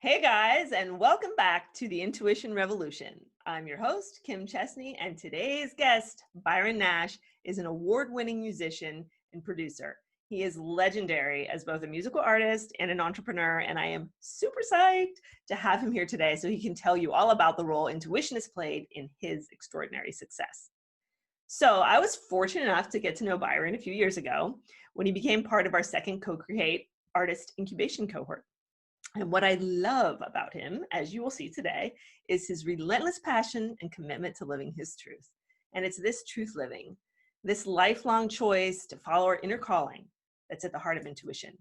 Hey guys, and welcome back to the Intuition Revolution. I'm your host, Kim Chestney, and today's guest, Byron Nash, is an award-winning musician and producer. He is legendary as both a musical artist and an entrepreneur, and I am super psyched to have him here today so he can tell you all about the role intuition has played in his extraordinary success. So I was fortunate enough to get to know Byron a few years ago when he became part of our second Co-Create Artist Incubation cohort. And what I love about him, as you will see today, is his relentless passion and commitment to living his truth. And it's this truth living, this lifelong choice to follow our inner calling that's at the heart of intuition.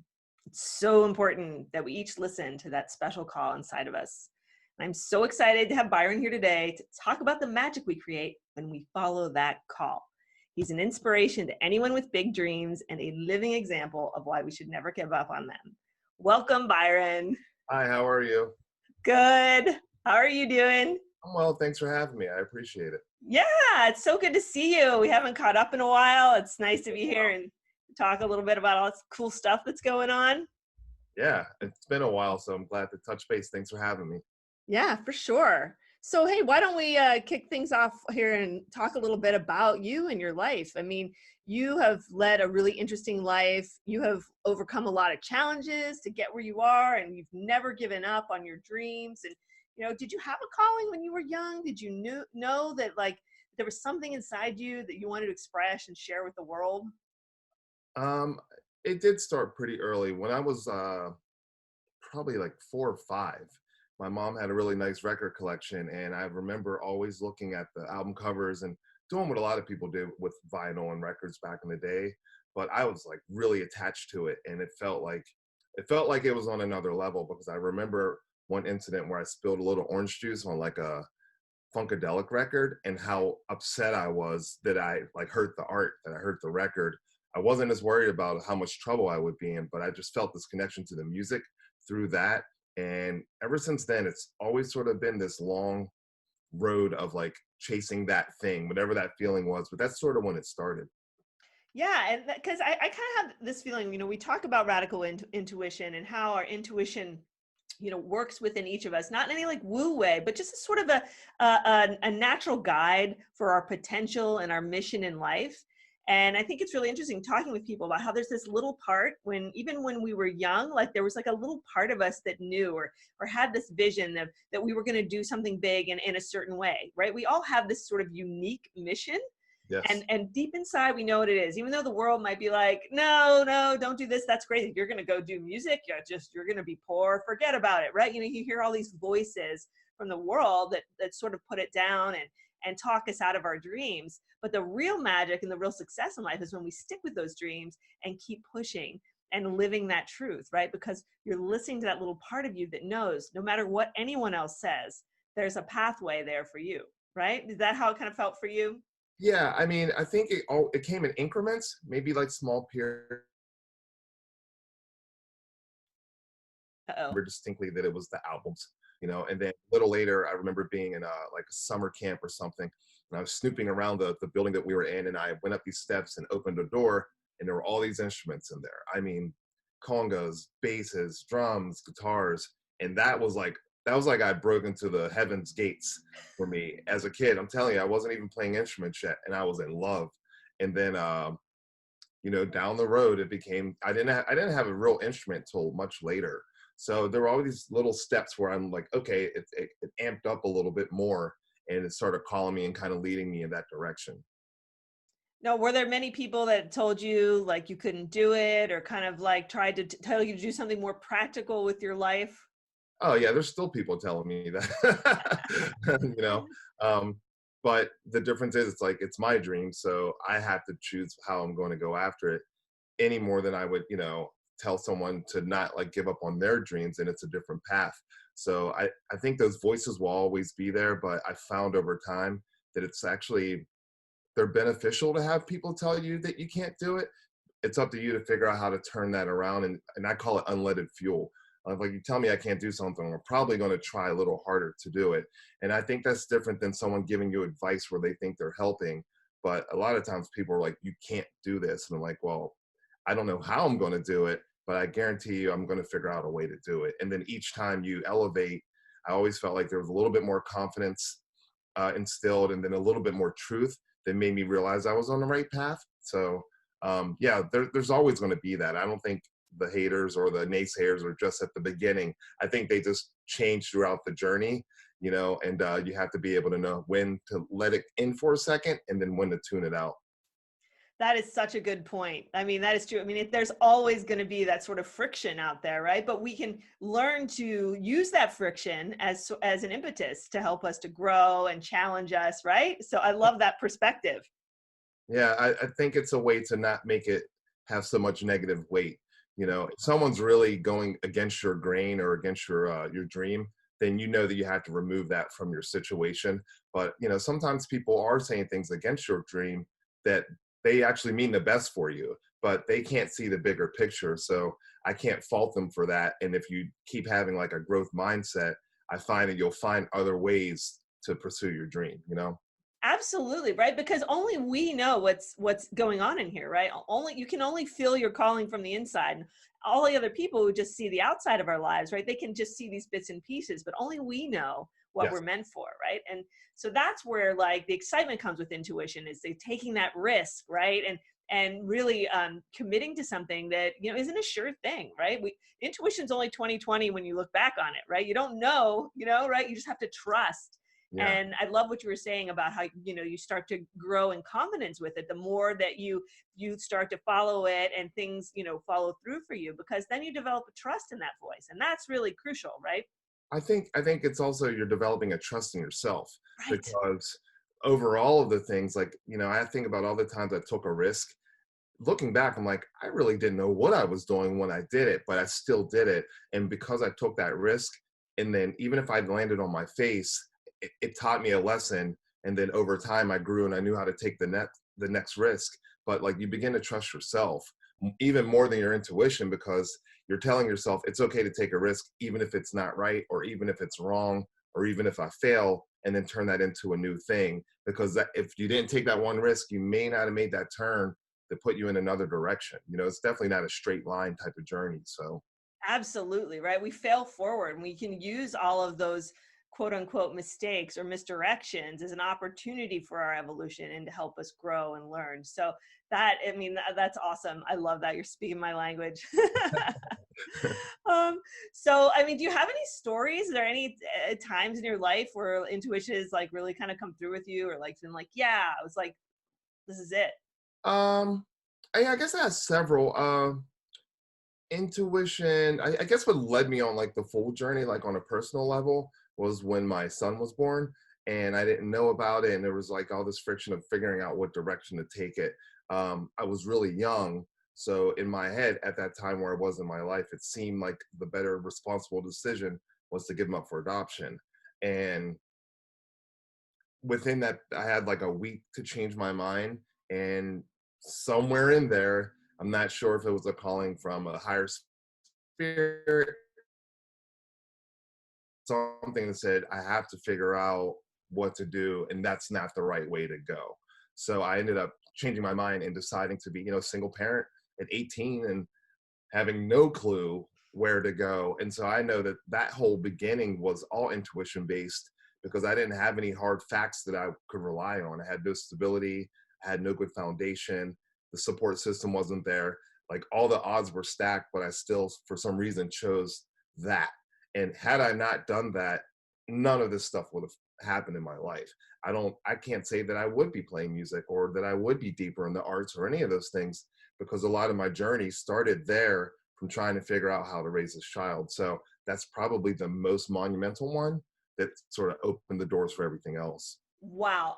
It's so important that we each listen to that special call inside of us. And I'm so excited to have Byron here today to talk about the magic we create when we follow that call. He's an inspiration to anyone with big dreams and a living example of why we should never give up on them. Welcome, Byron. Hi, how are you? Good. How are you doing? I'm well, thanks for having me. I appreciate it. Yeah, it's so good to see you. We haven't caught up in a while. It's nice to be here and talk a little bit about all this cool stuff that's going on. Yeah, it's been a while, so I'm glad to touch base. Thanks for having me. Yeah, for sure. So, hey, why don't we kick things off here and talk a little bit about you and your life? I mean, you have led a really interesting life. You have overcome a lot of challenges to get where you are, and you've never given up on your dreams. And, did you have a calling when you were young? Did you know that like there was something inside you that you wanted to express and share with the world? Um, it did start pretty early. When I was probably like 4 or 5, my mom had a really nice record collection, and I remember always looking at the album covers and doing what a lot of people did with vinyl and records back in the day. But I was like really attached to it, and it felt like it was on another level because I remember one incident where I spilled a little orange juice on like a funkadelic record, and how upset I was that I like hurt the art, that I hurt the record. I wasn't as worried about how much trouble I would be in, but I just felt this connection to the music through that. And ever since then, it's always sort of been this long road of like chasing that thing, whatever that feeling was. But that's sort of when it started. Yeah, and because I kind of have this feeling, we talk about radical intuition and how our intuition works within each of us, not in any like woo way, but just a sort of a natural guide for our potential and our mission in life. And I think it's really interesting talking with people about how there's this little part even when we were young, like there was like a little part of us that knew or had this vision that we were going to do something big and in a certain way, right? We all have this sort of unique mission. Yes. And deep inside, we know what it is, even though the world might be like, no, don't do this. That's crazy. You're going to go do music. You're going to be poor. Forget about it. Right. You hear all these voices from the world that sort of put it down and talk us out of our dreams. But the real magic and the real success in life is when we stick with those dreams and keep pushing and living that truth, right? Because you're listening to that little part of you that knows no matter what anyone else says, there's a pathway there for you, right? Is that how it kind of felt for you? Yeah, I mean, I think it came in increments, maybe like small periods. Uh-oh. Remember distinctly that it was the albums, and then a little later I remember being in like a summer camp or something, and I was snooping around the building that we were in, and I went up these steps and opened a door, and there were all these instruments in there. I mean, congas, basses, drums, guitars, and that was like I broke into the heavens gates for me as a kid. I'm telling you, I wasn't even playing instruments yet, and I was in love. And then down the road it became I didn't have a real instrument till much later. So there were all these little steps where I'm like, okay, it amped up a little bit more, and it started calling me and kind of leading me in that direction. No, were there many people that told you like you couldn't do it or kind of like tried to tell you to do something more practical with your life? Oh yeah, there's still people telling me that, you know. Um, but the difference is, it's like it's my dream, so I have to choose how I'm going to go after it, any more than I would, tell someone to not like give up on their dreams, and it's a different path. So I think those voices will always be there, but I found over time that it's actually they're beneficial to have people tell you that you can't do it. It's up to you to figure out how to turn that around, and I call it unleaded fuel. Like, you tell me I can't do something, I'm probably going to try a little harder to do it. And I think that's different than someone giving you advice where they think they're helping. But a lot of times people are like, you can't do this. And I'm like, well, I don't know how I'm going to do it, but I guarantee you I'm going to figure out a way to do it. And then each time you elevate, I always felt like there was a little bit more confidence instilled, and then a little bit more truth that made me realize I was on the right path. So yeah, there's always going to be that. I don't think the haters or the naysayers are just at the beginning. I think they just change throughout the journey, and you have to be able to know when to let it in for a second and then when to tune it out. That is such a good point. I mean, that is true. I mean, there's always going to be that sort of friction out there, right? But we can learn to use that friction as an impetus to help us to grow and challenge us, right? So I love that perspective. Yeah, I think it's a way to not make it have so much negative weight. If someone's really going against your grain or against your dream, then you know that you have to remove that from your situation. But sometimes people are saying things against your dream that they actually mean the best for you, but they can't see the bigger picture. So I can't fault them for that. And if you keep having like a growth mindset, I find that you'll find other ways to pursue your dream. Absolutely, right? Because only we know what's going on in here, right? Only you can only feel your calling from the inside. All the other people who just see the outside of our lives, right? They can just see these bits and pieces, but only we know what Yes. we're meant for, right? And so that's where like the excitement comes with intuition, is they taking that risk, right? And really committing to something that isn't a sure thing, right? Intuition's only 2020 when you look back on it, right? You don't know, right? You just have to trust. Yeah. And I love what you were saying about how you start to grow in confidence with it the more that you start to follow it, and things follow through for you, because then you develop a trust in that voice, and that's really crucial, right? I think it's also you're developing a trust in yourself, Right. because over all of the things, like, I think about all the times I took a risk. Looking back, I'm like, I really didn't know what I was doing when I did it, but I still did it. And because I took that risk, and then even if I'd landed on my face, it taught me a lesson. And then over time I grew and I knew how to take the next risk. But like, you begin to trust yourself even more than your intuition, because you're telling yourself it's okay to take a risk, even if it's not right, or even if it's wrong, or even if I fail, and then turn that into a new thing. Because if you didn't take that one risk, you may not have made that turn that put you in another direction. It's definitely not a straight line type of journey. So Absolutely, right? We fail forward, and we can use all of those quote unquote mistakes or misdirections as an opportunity for our evolution and to help us grow and learn. So that's awesome. I love that. You're speaking my language. So, I mean, do you have any stories? Are there any times in your life where intuition has like really kind of come through with you, or like been like, yeah, I was like, this is it. um I guess I have several. Intuition, I guess what led me on like the full journey, like on a personal level, was when my son was born, and I didn't know about it, and there was like all this friction of figuring out what direction to take it. I was really young, so in my head at that time where I was in my life, it seemed like the better responsible decision was to give him up for adoption. And within that, I had like a week to change my mind. And somewhere in there, I'm not sure if it was a calling from a higher spirit, something that said I have to figure out what to do, and that's not the right way to go. So I ended up changing my mind and deciding to be, single parent at 18, and having no clue where to go. And so I know that that whole beginning was all intuition based, because I didn't have any hard facts that I could rely on. I had no stability, I had no good foundation, the support system wasn't there. Like, all the odds were stacked, but I still, for some reason, chose that. And had I not done that, none of this stuff would have happened in my life. I can't say that I would be playing music, or that I would be deeper in the arts, or any of those things, because a lot of my journey started there, from trying to figure out how to raise this child. So that's probably the most monumental one that sort of opened the doors for everything else. Wow.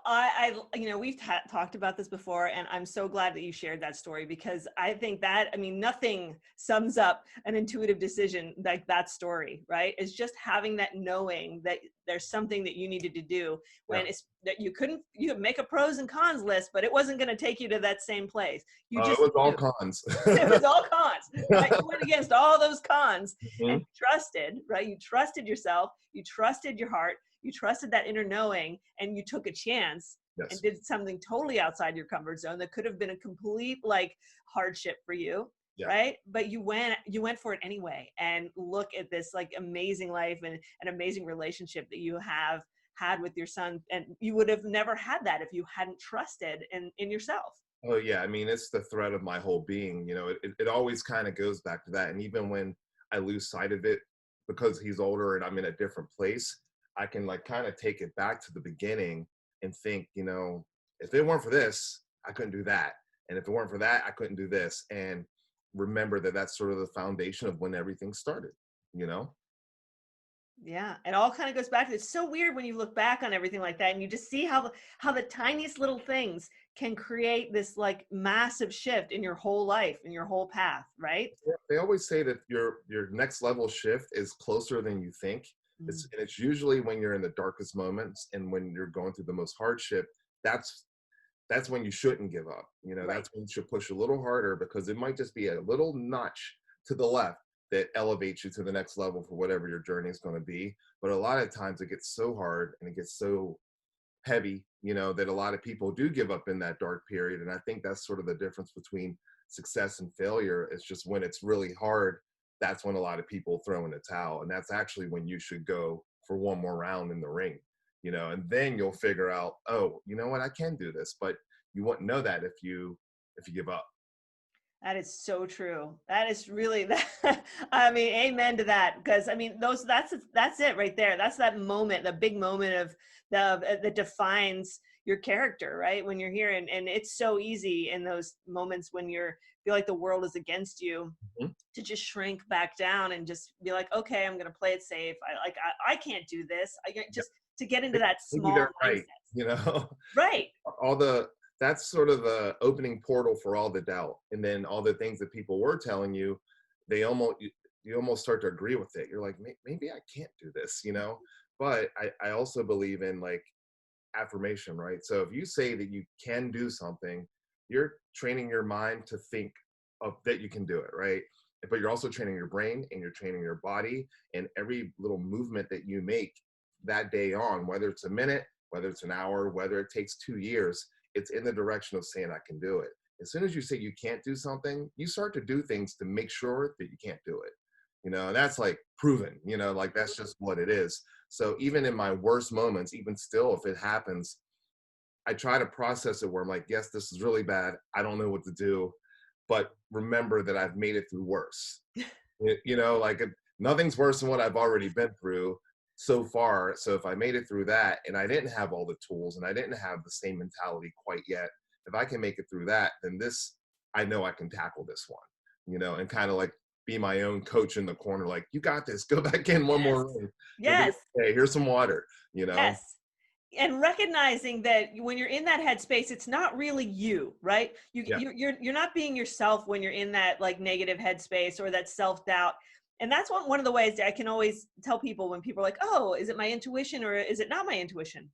We've talked about this before, and I'm so glad that you shared that story, because I think that, I mean, nothing sums up an intuitive decision like that story, right? It's just having that knowing that there's something that you needed to do, Yeah. when it's that you could make a pros and cons list, but it wasn't going to take you to that same place. You It just was all knew. cons. It was all cons, right? You went against all those cons and Mhm. trusted, right? You trusted yourself, you trusted your heart, you trusted that inner knowing, and you took a chance and Yes. did something totally outside your comfort zone that could have been a complete like hardship for you. Yeah. right? But you went for it anyway. And look at this like amazing life and an amazing relationship that you have had with your son. And you would have never had that if you hadn't trusted in yourself. Oh yeah, I mean, it's the thread of my whole being. It always kind of goes back to that. And even when I lose sight of it, because he's older and I'm in a different place, I can like kind of take it back to the beginning and think, if it weren't for this, I couldn't do that. And if it weren't for that, I couldn't do this. And remember that that's sort of the foundation of when everything started, you know? Yeah, it all kind of goes back to, it's so weird when you look back on everything like that and you just see how the tiniest little things can create this like massive shift in your whole life, in your whole path, right? Yeah, they always say that your next level shift is closer than you think. Mm. It's usually when you're in the darkest moments and when you're going through the most hardship. That's that's when you shouldn't give up. Right. That's when you should push a little harder, because it might just be a little notch to the left that elevates you to the next level for whatever your journey is going to be. But a lot of times it gets so hard and it gets so heavy, that a lot of people do give up in that dark period. And I think that's sort of the difference between success and failure. It's just when it's really hard, that's when a lot of people throw in the towel. And that's actually when you should go for one more round in the ring, and then you'll figure out, oh, you know what, I can do this. But you wouldn't know that if you give up. That is so true. That is really that. I mean, amen to that. Because I mean, that's it right there. That's that moment, the big moment of that defines your character, right? When you're here, and it's so easy in those moments when you're feel like the world is against you, Mhm. to just shrink back down and just be like, okay, I'm gonna play it safe. I can't do this. Yeah, Just to get into that maybe small they're mindset, right. you know right? all the That's sort of the opening portal for all the doubt, and then all the things that people were telling you, you almost start to agree with it. You're like, Maybe I can't do this," but I also believe in like affirmation, right? So if you say that you can do something, you're training your mind to think of that you can do it, right? But you're also training your brain and you're training your body, and every little movement that you make that day on, whether it's a minute, whether it's an hour, whether it takes 2 years, it's in the direction of saying I can do it. As soon as you say you can't do something, you start to do things to make sure that you can't do it. And that's like proven, like that's just what it is. So even in my worst moments, even still, if it happens, I try to process it where I'm like, yes, this is really bad. I don't know what to do, but remember that I've made it through worse. Like nothing's worse than what I've already been through so far. So if I made it through that and I didn't have all the tools and I didn't have the same mentality quite yet, if I can make it through that, then I know I can tackle this one, and kind of like be my own coach in the corner, like, you got this, go back in one Yes, more room. You'll be yes, okay. Here's some water. yes. And recognizing that when you're in that headspace, it's not really you, right? Yeah. You're not being yourself when you're in that like negative headspace or that self-doubt. And that's one of the ways that I can always tell people when people are like, oh, is it my intuition or is it not my intuition?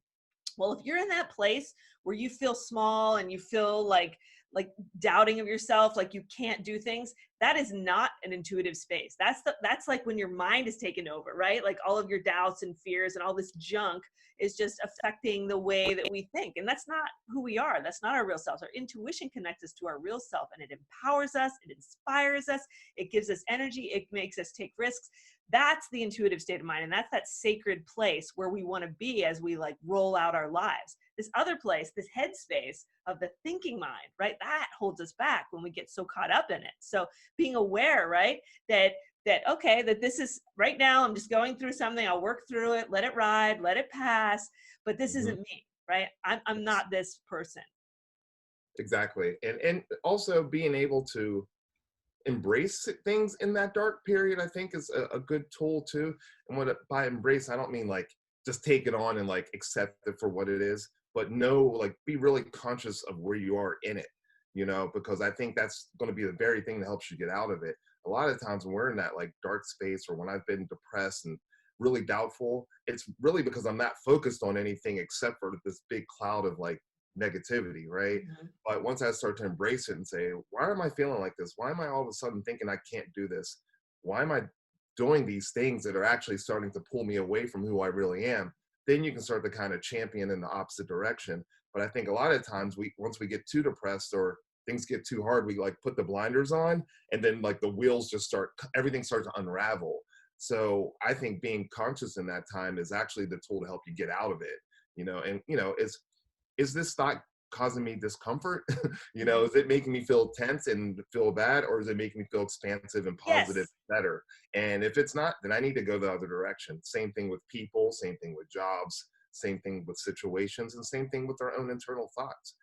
Well, if you're in that place where you feel small and you feel like doubting of yourself, like you can't do things, that is not an intuitive space. That's like when your mind is taken over, right? Like all of your doubts and fears and all this junk is just affecting the way that we think. And that's not who we are. That's not our real selves. Our intuition connects us to our real self, and it empowers us, it inspires us, it gives us energy, it makes us take risks. That's the intuitive state of mind, and that's that sacred place where we want to be as we like roll out our lives. This other place, this headspace of the thinking mind, right, that holds us back when we get so caught up in it. So being aware, right, that okay, that this is right now, I'm just going through something, I'll work through it, let it ride, let it pass, but this Mhm. isn't me, right? I'm not this person. Exactly. And also being able to embrace things in that dark period, I think, is a good tool too. And by embrace, I don't mean like just take it on and like accept it for what it is, but like be really conscious of where you are in it, because I think that's going to be the very thing that helps you get out of it. A lot of times when we're in that like dark space, or when I've been depressed and really doubtful, it's really because I'm not focused on anything except for this big cloud of like negativity, right? Mhm. But once I start to embrace it and say, why am I feeling like this? Why am I all of a sudden thinking I can't do this? Why am I doing these things that are actually starting to pull me away from who I really am? Then you can start to kind of champion in the opposite direction. But I think a lot of times once we get too depressed or things get too hard, we like put the blinders on, and then like the wheels just everything starts to unravel. So I think being conscious in that time is actually the tool to help you get out of it, and is this thought causing me discomfort? Is it making me feel tense and feel bad, or is it making me feel expansive and positive, Yes. better? And if it's not, then I need to go the other direction. Same thing with people, same thing with jobs, same thing with situations, and same thing with our own internal thoughts,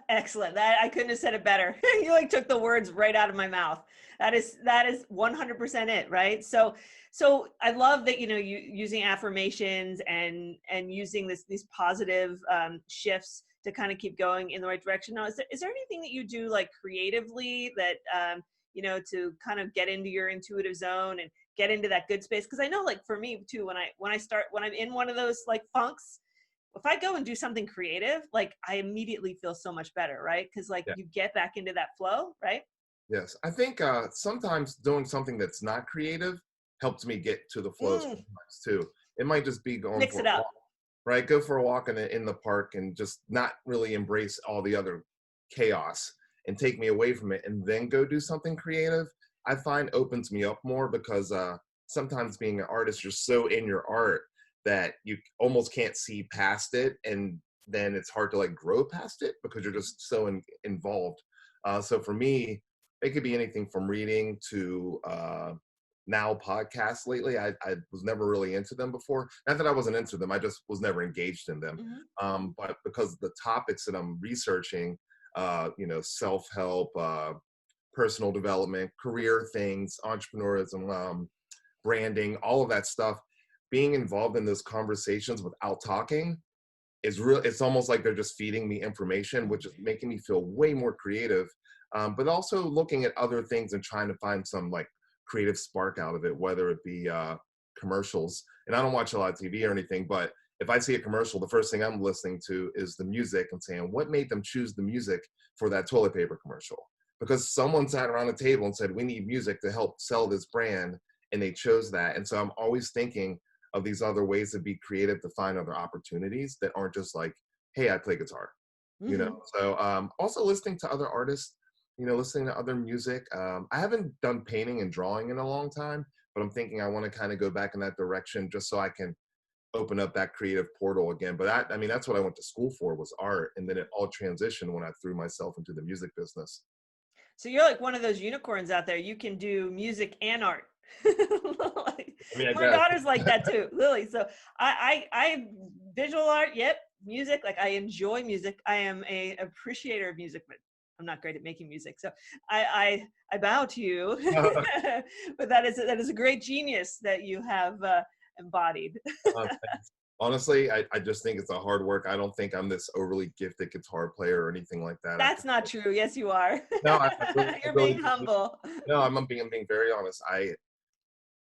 Excellent. That I couldn't have said it better. You like took the words right out of my mouth. That is 100% it, right? So I love that, you using affirmations and using these positive shifts to kind of keep going in the right direction. Now, is there anything that you do like creatively that to kind of get into your intuitive zone and get into that good space? Because I know, like for me too, when I'm in one of those like funks, if I go and do something creative, like I immediately feel so much better, right? Because like Yeah. you get back into that flow, right? Yes. I think sometimes doing something that's not creative helps me get to the flow Mm, sometimes too. It might just be going mix for it a up. walk, right? Go for a walk in the park and just not really embrace all the other chaos and take me away from it, and then go do something creative. I find opens me up more, because sometimes being an artist, you're so in your art that you almost can't see past it, and then it's hard to like grow past it because you're just so involved. So for me, it could be anything from reading to now podcasts. Lately, I was never really into them before. Not that I wasn't into them, I just was never engaged in them. Hmm. But because the topics that I'm researching, self-help, personal development, career things, entrepreneurism, branding, all of that stuff, being involved in those conversations without talking is real. It's almost like they're just feeding me information, which is making me feel way more creative. But also looking at other things and trying to find some like creative spark out of it, whether it be commercials. And I don't watch a lot of TV or anything, but if I see a commercial, the first thing I'm listening to is the music and saying, what made them choose the music for that toilet paper commercial? Because someone sat around a table and said, we need music to help sell this brand, and they chose that. And so I'm always thinking of these other ways to be creative, to find other opportunities that aren't just like, hey, I play guitar, Hmm. So also listening to other artists, listening to other music. I haven't done painting and drawing in a long time, but I'm thinking I want to kind of go back in that direction just so I can open up that creative portal again. But that's what I went to school for, was art. And then it all transitioned when I threw myself into the music business. So you're like one of those unicorns out there. You can do music and art. Like, I mean, I my guess. daughter's like that too, Lily. So I visual art, yep, music. Like I enjoy music. I am a appreciator of music, but I'm not great at making music. So I bow to you. But that is a great genius that you have embodied. Thanks. Honestly, I just think it's a hard work. I don't think I'm this overly gifted guitar player or anything like that. That's not true. Yes, you are. No, I You're really, being humble. no, I'm being very honest.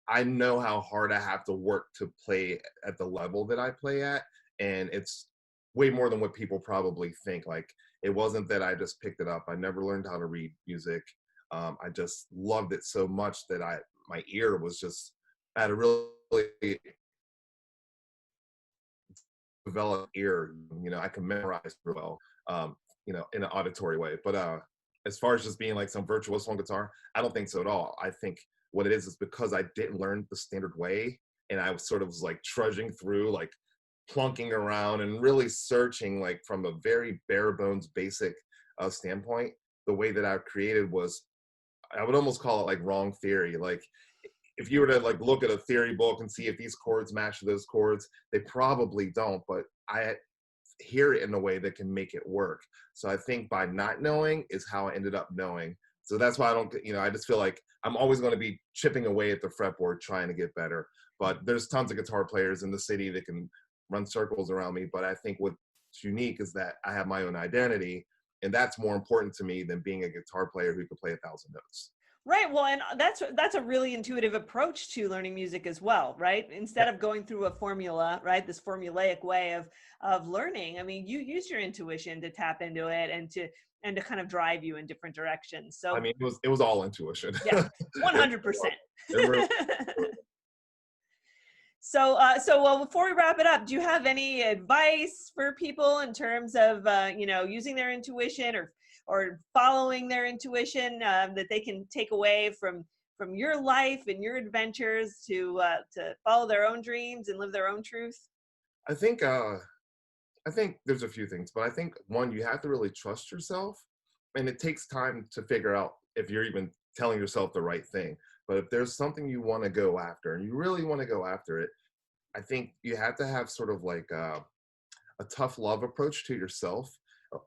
I know how hard I have to work to play at the level that I play at, and it's way more than what people probably think. Like, it wasn't that I just picked it up. I never learned how to read music. I just loved it so much that my ear was just at a really developed ear. I can memorize really well, in an auditory way. But as far as just being like some virtuoso on guitar, I don't think so at all. I think what it is because I didn't learn the standard way, and I was like trudging through, like plunking around and really searching, like from a very bare bones basic standpoint. The way that I created was, I would almost call it like wrong theory. Like, if you were to like look at a theory book and see if these chords match those chords, they probably don't, but I hear it in a way that can make it work. So I think by not knowing is how I ended up knowing. So that's why I don't, I just feel like I'm always going to be chipping away at the fretboard trying to get better. But there's tons of guitar players in the city that can run circles around me. But I think what's unique is that I have my own identity, and that's more important to me than being a guitar player who could play 1,000 notes. Right. Well, and that's a really intuitive approach to learning music as well, right? Instead of going through a formula, right? This formulaic way of learning. I mean, you use your intuition to tap into it and to kind of drive you in different directions. I So mean, it was all intuition. yeah, It 100%. really was. So well, before we wrap it up, do you have any advice for people in terms of, using their intuition or following their intuition, that they can take away from your life and your adventures to follow their own dreams and live their own truth? I think I think there's a few things, but I think one, you have to really trust yourself, and it takes time to figure out if you're even telling yourself the right thing. But if there's something you want to go after and you really want to go after it, I think you have to have sort of like a tough love approach to yourself.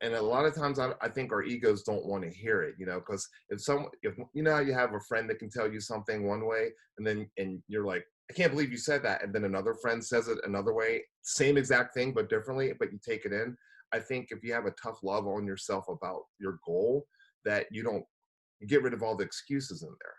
And a lot of times I think our egos don't want to hear it, because if you know how you have a friend that can tell you something one way and you're like, I can't believe you said that. And then another friend says it another way, same exact thing, but differently, but you take it in. I think if you have a tough love on yourself about your goal, that you get rid of all the excuses in there.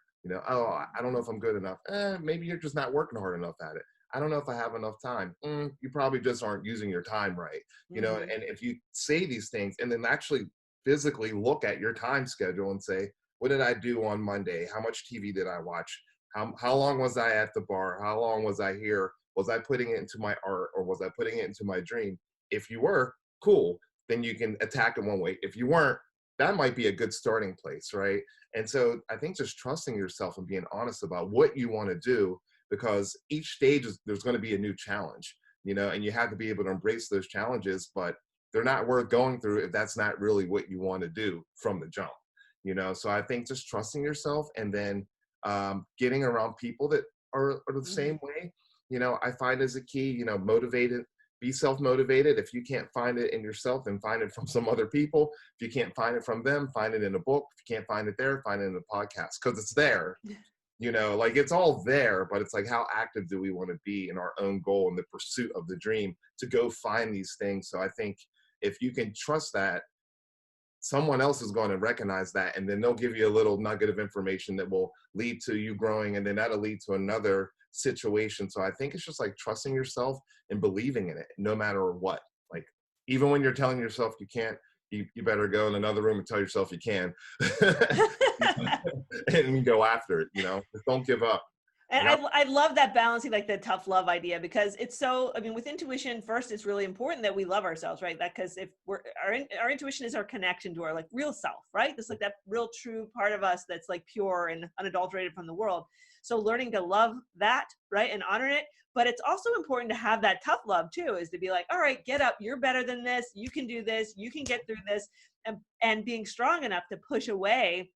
Oh, I don't know if I'm good enough. Maybe you're just not working hard enough at it. I don't know if I have enough time. You probably just aren't using your time right. Mhm. And if you say these things and then actually physically look at your time schedule and say, what did I do on Monday? How much TV did I watch? How long was I at the bar? How long was I here? Was I putting it into my art or was I putting it into my dream? If you were, cool, then you can attack it one way. If you weren't, that might be a good starting place, right? And so I think just trusting yourself and being honest about what you want to do, because each stage there's going to be a new challenge, and you have to be able to embrace those challenges, but they're not worth going through if that's not really what you want to do from the jump. So I think just trusting yourself and then getting around people that are the Mhm. same way, I find is a key. Motivated, be self-motivated. If you can't find it in yourself, then find it from some other people. If you can't find it from them, find it in a book. If you can't find it there, find it in a podcast, because it's there. Like it's all there, but it's like, how active do we want to be in our own goal and the pursuit of the dream to go find these things? So I think if you can trust that, someone else is going to recognize that, and then they'll give you a little nugget of information that will lead to you growing, and then that'll lead to another situation. So I think it's just like trusting yourself and believing in it no matter what. Like, even when you're telling yourself you can't, you better go in another room and tell yourself you can. And go after it, just don't give up. And And I, I love that balancing, like the tough love idea, because it's so, I mean, with intuition, first, it's really important that we love ourselves, right? That, because if our intuition is our connection to our like real self, right? This like that real true part of us that's like pure and unadulterated from the world. So learning to love that, right? And honor it. But it's also important to have that tough love too, is to be like, all right, get up. You're better than this. You can do this. You can get through this. And being strong enough to push away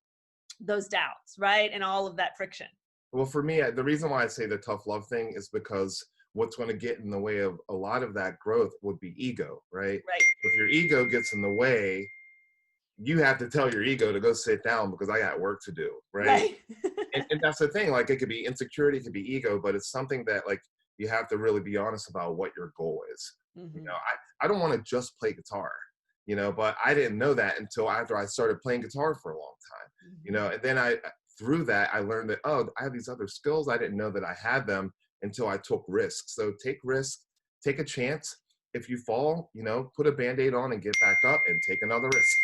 those doubts, right? And all of that friction. well, for me, the reason why I say the tough love thing is because what's going to get in the way of a lot of that growth would be ego, right? Right. If your ego gets in the way, you have to tell your ego to go sit down because I got work to do, right? Right. And that's the thing. Like, it could be insecurity, it could be ego, but it's something that, like, you have to really be honest about what your goal is. Hmm. I don't want to just play guitar, but I didn't know that until after I started playing guitar for a long time, Hmm. and then through that, I learned that, oh, I have these other skills. I didn't know that I had them until I took risks. So take risks, take a chance. If you fall, put a Band-Aid on and get back up and take another risk.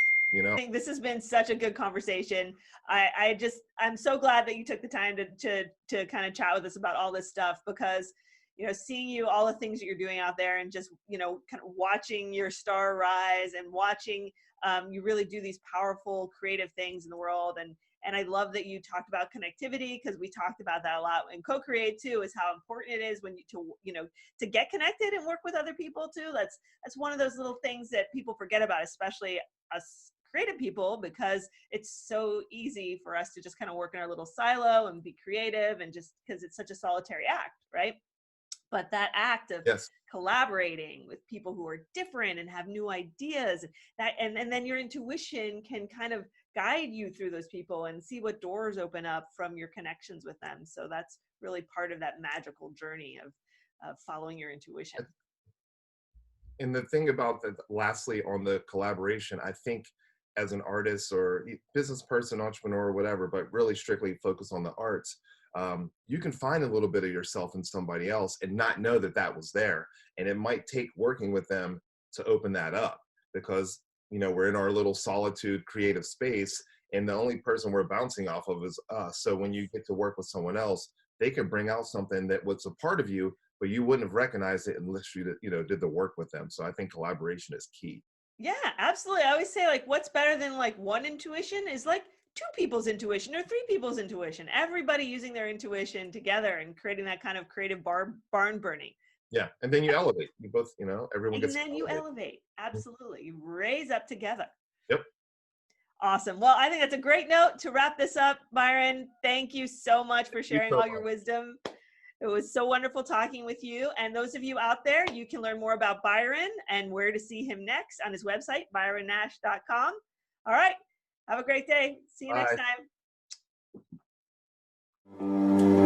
I think this has been such a good conversation. I'm so glad that you took the time to kind of chat with us about all this stuff, because seeing you, all the things that you're doing out there, and just kind of watching your star rise, and watching you really do these powerful creative things in the world. And I love that you talked about connectivity, because we talked about that a lot. And co-create too is how important it is when to get connected and work with other people too. That's one of those little things that people forget about, especially us creative people, because it's so easy for us to just kind of work in our little silo and be creative, and just because it's such a solitary act, right? But that act of Yes. collaborating with people who are different and have new ideas, and then your intuition can kind of guide you through those people and see what doors open up from your connections with them. So that's really part of that magical journey of following your intuition. And the thing about that, lastly, on the collaboration, I think as an artist or business person, entrepreneur, or whatever, but really strictly focus on the arts, you can find a little bit of yourself in somebody else and not know that that was there. And it might take working with them to open that up, because, we're in our little solitude creative space, and the only person we're bouncing off of is us. So when you get to work with someone else, they can bring out something that was a part of you, but you wouldn't have recognized it unless you did the work with them. So I think collaboration is key. Yeah, absolutely. I always say, like, what's better than like one intuition is like two people's intuition or three people's intuition. Everybody using their intuition together and creating that kind of creative barn burning. Yeah, and then you elevate. You both, everyone And gets then you elevated. elevate. Absolutely. You raise up together. Yep. Awesome. Well, I think that's a great note to wrap this up, Byron. Thank you so much for sharing all your wisdom. It was so wonderful talking with you. And those of you out there, you can learn more about Byron and where to see him next on his website, byronnash.com. All right. Have a great day. See you next Bye. time.